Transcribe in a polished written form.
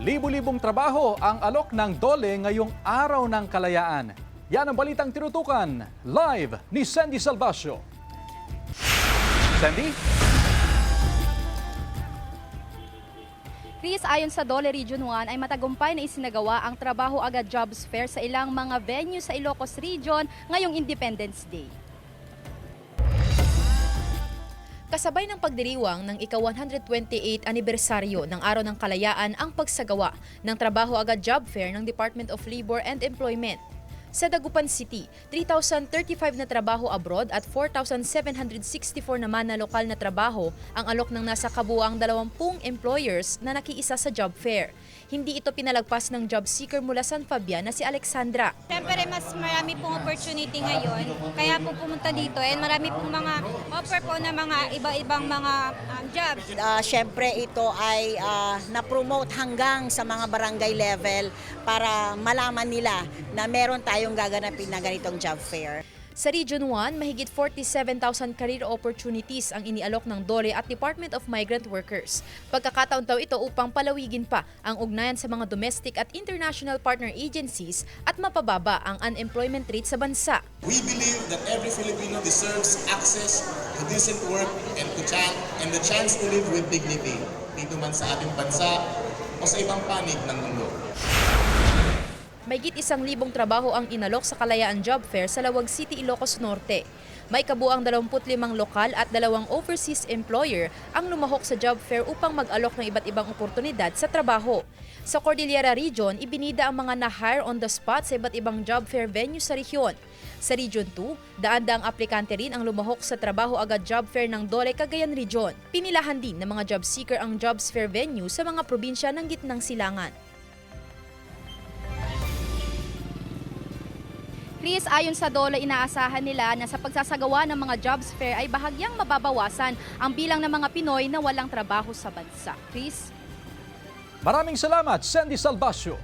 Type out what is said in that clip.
Libu-libong trabaho ang alok ng DOLE ngayong araw ng kalayaan. Yan ang balitang tinutukan. Live ni Sandy Salvacio. Sandy? Chris, ayon sa DOLE Region 1 ay matagumpay na isinagawa ang Trabaho Agad Jobs Fair sa ilang mga venue sa Ilocos Region ngayong Independence Day. Kasabay ng pagdiriwang ng ika-128 anibersaryo ng Araw ng Kalayaan ang pagsagawa ng Trabaho Agad Job Fair ng Department of Labor and Employment. Sa Dagupan City, 3,035 na trabaho abroad at 4,764 naman na lokal na trabaho ang alok ng nasa kabuuang 20 employers na nakiisa sa job fair. Hindi ito pinalagpas ng job seeker mula San Fabian na si Alexandra. Siyempre, mas marami pong opportunity ngayon. Kaya po pumunta dito and marami pong mga offer po na mga iba-ibang mga jobs. Siyempre, ito ay na-promote hanggang sa mga barangay level para malaman nila na meron tayong gaganapin na ganitong job fair. Sa Region 1, mahigit 47,000 career opportunities ang inialok ng DOLE at Department of Migrant Workers. Pagkakataon daw ito upang palawigin pa ang ugnayan sa mga domestic at international partner agencies at mapababa ang unemployment rate sa bansa. We believe that every Filipino deserves access to decent work and the chance to live with dignity, dito man sa ating bansa o sa ibang panig ng mundo. Mahigit 1,000 trabaho ang inalok sa Kalayaan Job Fair sa Lawag City, Ilocos Norte. May kabuang 25 lokal at 2 overseas employer ang lumahok sa job fair upang mag-alok ng iba't ibang oportunidad sa trabaho. Sa Cordillera Region, ibinida ang mga na-hire on the spot sa iba't ibang job fair venue sa rehiyon. Sa Region 2, daan-daang aplikante rin ang lumahok sa Trabaho Agad Job Fair ng DOLE Cagayan Region. Pinilahan din ng mga job seeker ang jobs fair venue sa mga probinsya ng Gitnang Silangan. Chris, ayon sa DOLE, inaasahan nila na sa pagsasagawa ng mga jobs fair ay bahagyang mababawasan ang bilang ng mga Pinoy na walang trabaho sa bansa. Chris? Maraming salamat, Sandy Salvacio.